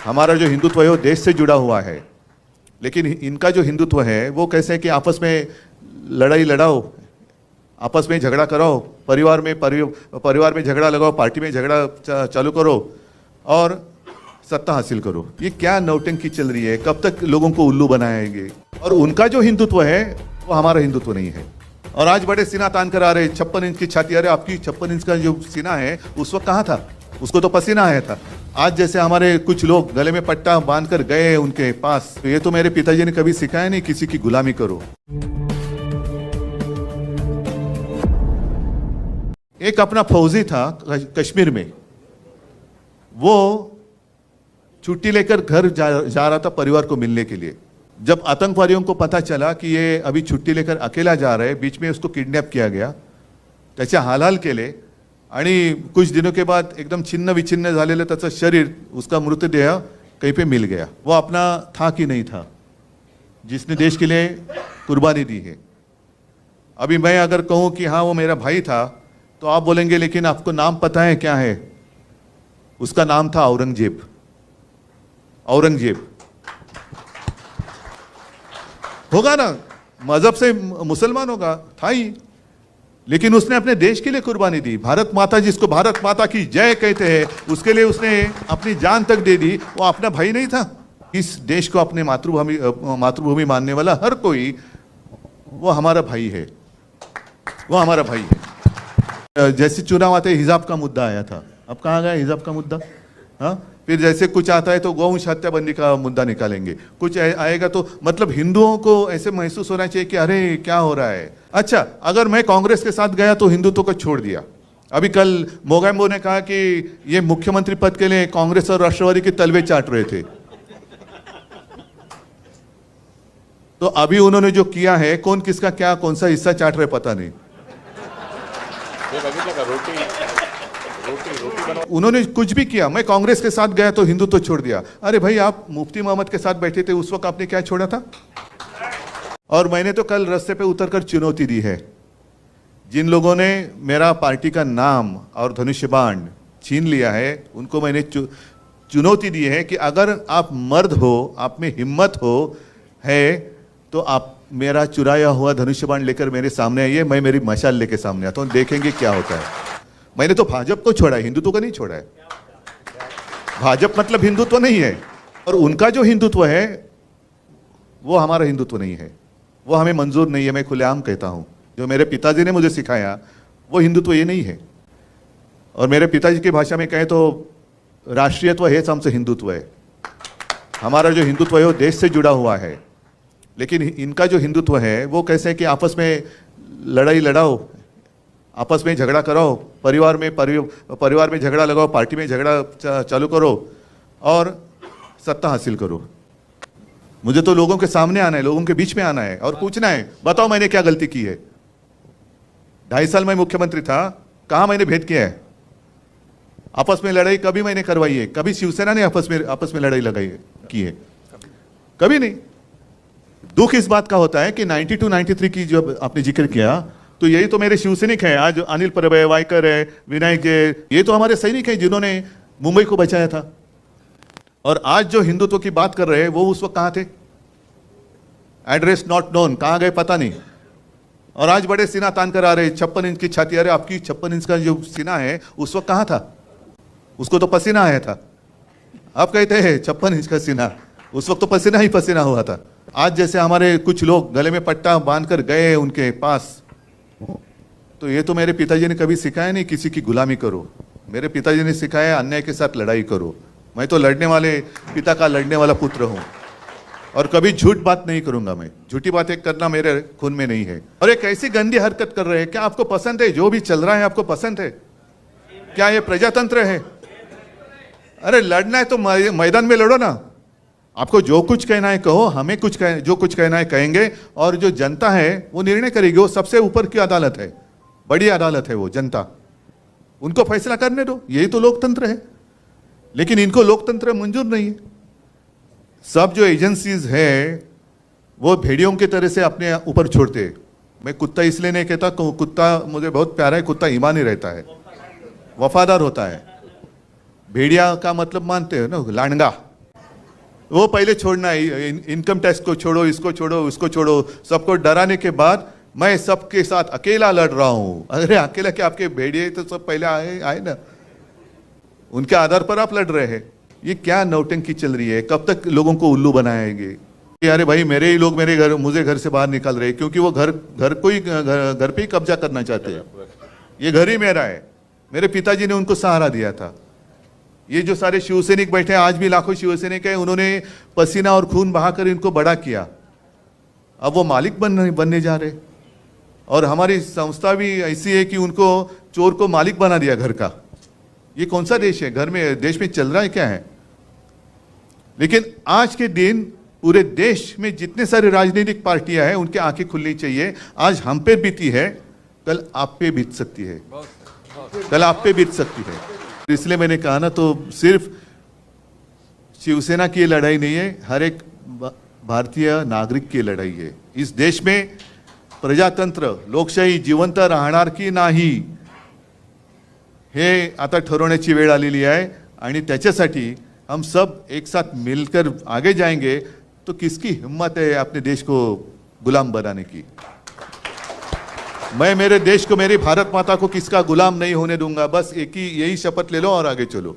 हमारा जो हिंदुत्व है वो देश से जुड़ा हुआ है, लेकिन इनका जो हिंदुत्व है वो कैसे है कि आपस में लड़ाई लड़ाओ, आपस में झगड़ा कराओ, परिवार में झगड़ा लगाओ, पार्टी में झगड़ा चालू करो और सत्ता हासिल करो। ये क्या नौटंकी चल रही है? कब तक लोगों को उल्लू बनाएंगे? और उनका जो हिंदुत्व है वो हमारा हिंदुत्व नहीं है। और आज बड़े सीना तान कर आ रहे, 56 इंच की छाती। अरे आपकी 56 इंच का जो सीना है उस वक्त कहाँ था? उसको तो पसीना आया था। आज जैसे हमारे कुछ लोग गले में पट्टा बांध कर गए उनके पास, तो ये तो मेरे पिताजी ने कभी सिखाया नहीं किसी की गुलामी करो। एक अपना फौजी था कश्मीर में, वो छुट्टी लेकर घर जा रहा था परिवार को मिलने के लिए। जब आतंकवादियों को पता चला कि ये अभी छुट्टी लेकर अकेला जा रहा है, बीच में उसको किडनॅप किया गया, त्याच्या हालहाल केले आणि कुछ दिनों के बाद एकदम छिन्न विछिन्न झालेलं त्याचं शरीर, उसका मृतदेह कहीं पे मिल गया। वो अपना था कि नहीं था जिसने देश के लिए कुर्बानी दी है। अभी मैं अगर कहूँ कि हाँ वो मेरा भाई था, तो आप बोलेंगे लेकिन आपको नाम पता है क्या है? उसका नाम था औरंगजेब। औरंगजेब होगा ना, मजहब से मुसलमान होगा, था ही, लेकिन उसने अपने देश के लिए कुर्बानी दी। भारत माता, जिसको भारत माता की जय कहते हैं, उसके लिए उसने अपनी जान तक दे दी। वो अपना भाई नहीं था? इस देश को अपने मातृभूमि मानने वाला हर कोई वो हमारा भाई है, वो हमारा भाई है। जैसे चुनाव आते हिजाब का मुद्दा आया था, अब कहाँ गया हिजाब का मुद्दा? हाँ, फिर जैसे कुछ आता है तो गौवंश हत्याबंदी का मुद्दा निकालेंगे, कुछ आएगा तो मतलब हिंदुओं को ऐसे महसूस होना चाहिए कि अरे क्या हो रहा है। अच्छा, अगर मैं कांग्रेस के साथ गया तो हिंदुत्व को छोड़ दिया। अभी कल मोगैम्बो ने कहा कि ये मुख्यमंत्री पद के लिए कांग्रेस और राष्ट्रवादी के तलवे चाट रहे थे। तो अभी उन्होंने जो किया है, कौन किसका क्या कौन सा हिस्सा चाट रहे पता नहीं। उन्होंने कुछ भी किया, मैं कांग्रेस के साथ गया तो हिंदुत्व छोड़ दिया। अरे भाई, आप मुफ्ती मोहम्मद के साथ बैठे थे, उस वक्त आपने क्या छोड़ा था? और मैंने तो कल रास्ते पे उतरकर चुनौती दी है, जिन लोगों ने मेरा पार्टी का नाम और धनुष्य बाण छीन लिया है, उनको मैंने चुनौती दी है कि अगर आप मर्द हो, आप में हिम्मत हो है, तो आप मेरा चुराया हुआ धनुष्य बाण लेकर मेरे सामने आइए, मैं मेरी मशाल लेके सामने आता हूँ, देखेंगे क्या होता है। मैंने तो भाजपा को छोड़ा है, हिंदुत्व को नहीं छोड़ा है। भाजपा मतलब हिंदुत्व नहीं है, और उनका जो हिंदुत्व है वो हमारा हिंदुत्व नहीं है, वो हमें मंजूर नहीं है। मैं खुलेआम कहता हूं, जो मेरे पिताजी ने मुझे सिखाया वो हिंदुत्व ये नहीं है। और मेरे पिताजी की भाषा में कहें तो राष्ट्रीयत्व हेच आमचं हिंदुत्व है। हमारा जो हिंदुत्व है वो देश से जुड़ा हुआ है, लेकिन इनका जो हिंदुत्व है वो कैसे है कि आपस में लड़ाई लड़ाओ, आपस में झगड़ा कराओ, परिवार में झगड़ा लगाओ, पार्टी में झगड़ा चालू करो और सत्ता हासिल करो। मुझे तो लोगों के सामने आना है, लोगों के बीच में आना है और पूछना है, बताओ मैंने क्या गलती की है? 2.5 साल मैं मुख्यमंत्री था, कहां मैंने भेद किया है? आपस में लड़ाई कभी मैंने करवाई है? कभी शिवसेना ने आपस में लड़ाई लगाई की है? कभी नहीं। दुख इस बात का होता है कि 92 93 की जो आपने जिक्र किया, तो यही तो मेरे शिवसैनिक हैं। आज अनिल परब है, वायकर है, विनायक जय, ये तो हमारे सैनिक हैं जिन्होंने मुंबई को बचाया था। और आज जो हिंदुत्व की बात कर रहे हैं वो उस वक्त कहाँ थे? एड्रेस नॉट नोन, कहाँ गए पता नहीं। और आज बड़े सीना तान कर आ रहे, 56 इंच की छाती। अरे आपकी 56 इंच का जो सीना है उस वक्त कहाँ था? उसको तो पसीना आया था। आप कहते हैं 56 इंच का सीना, उस वक्त तो पसीना ही पसीना हुआ था। आज जैसे हमारे कुछ लोग गले में पट्टा बांध कर गए उनके पास, तो ये तो मेरे पिताजी ने कभी सिखाया नहीं किसी की गुलामी करो। मेरे पिताजी ने सिखाया अन्याय के साथ लड़ाई करो। मैं तो लड़ने वाले पिता का लड़ने वाला पुत्र हूं, और कभी झूठ बात नहीं करूंगा। मैं झूठी बातें करना मेरे खून में नहीं है। और एक ऐसी गंदी हरकत कर रहे हैं, क्या आपको पसंद है? जो भी चल रहा है आपको पसंद है क्या? ये प्रजातंत्र है? अरे लड़ना है तो मैदान में लड़ो ना। आपको जो कुछ कहना है कहो, हमें जो कुछ कहना है कहेंगे, और जो जनता है वो निर्णय करेगी। वो सबसे ऊपर की अदालत है, बड़ी अदालत है वो जनता, उनको फैसला करने दो। यही तो लोकतंत्र है। लेकिन इनको लोकतंत्र मंजूर नहीं है। सब जो एजेंसीज है वो भेड़ियों की तरह से अपने ऊपर छोड़ते। मैं कुत्ता इसलिए नहीं कहता, कुत्ता मुझे बहुत प्यारा है, कुत्ता ईमानी रहता है, वफादार होता है। भेड़िया का मतलब मानते हो ना, लांडगा। वो पहले छोड़ना है, इनकम टैक्स को छोड़ो, इसको छोड़ो, उसको छोड़ो, सबको डराने के बाद मैं सबके साथ अकेला लड़ रहा हूं। अरे अकेला क्या, आपके भेड़िए तो सब पहले आए ना, उनके आधार पर आप लड़ रहे हैं। ये क्या नौटंकी चल रही है? कब तक लोगों को उल्लू बनाएंगे? अरे भाई मेरे ही लोग मुझे घर से बाहर निकाल रहे हैं क्योंकि वो घर पे ही कब्जा करना चाहते हैं। ये घर ही मेरा है, मेरे पिताजी ने उनको सहारा दिया था। ये जो सारे शिवसैनिक बैठे हैं, आज भी लाखों शिवसैनिक है, उन्होंने पसीना और खून बहाकर इनको बड़ा किया। अब वो मालिक बनने जा रहे, और हमारी संस्था भी ऐसी है कि उनको चोर को मालिक बना दिया घर का। ये कौन सा देश है? देश में चल रहा है क्या है? लेकिन आज के दिन पूरे देश में जितने सारे राजनीतिक पार्टियां हैं, उनकी आंखें खुलनी चाहिए। आज हम पे बीती है, कल आप पे बीत सकती है, कल आप पे बीत सकती है। इसलिए मैंने कहा ना, तो सिर्फ शिवसेना की लड़ाई नहीं है, हर एक भारतीय नागरिक की लढाई आहे। इस देश में प्रजातंत्र लोकशाही जिवंत राहणार की नाही हे आता ठरवण्याची वेळ आलेली आहे, आणि त्याच्यासाठी हम सब एक साथ मिलकर आगे जाएंगे तो किसकी हिम्मत है अपने देश को गुलाम बनाने की? मैं मेरे देश को, मेरी भारत माता को किसका गुलाम नहीं होने दूंगा। बस एक ही यही शपथ ले लो और आगे चलो।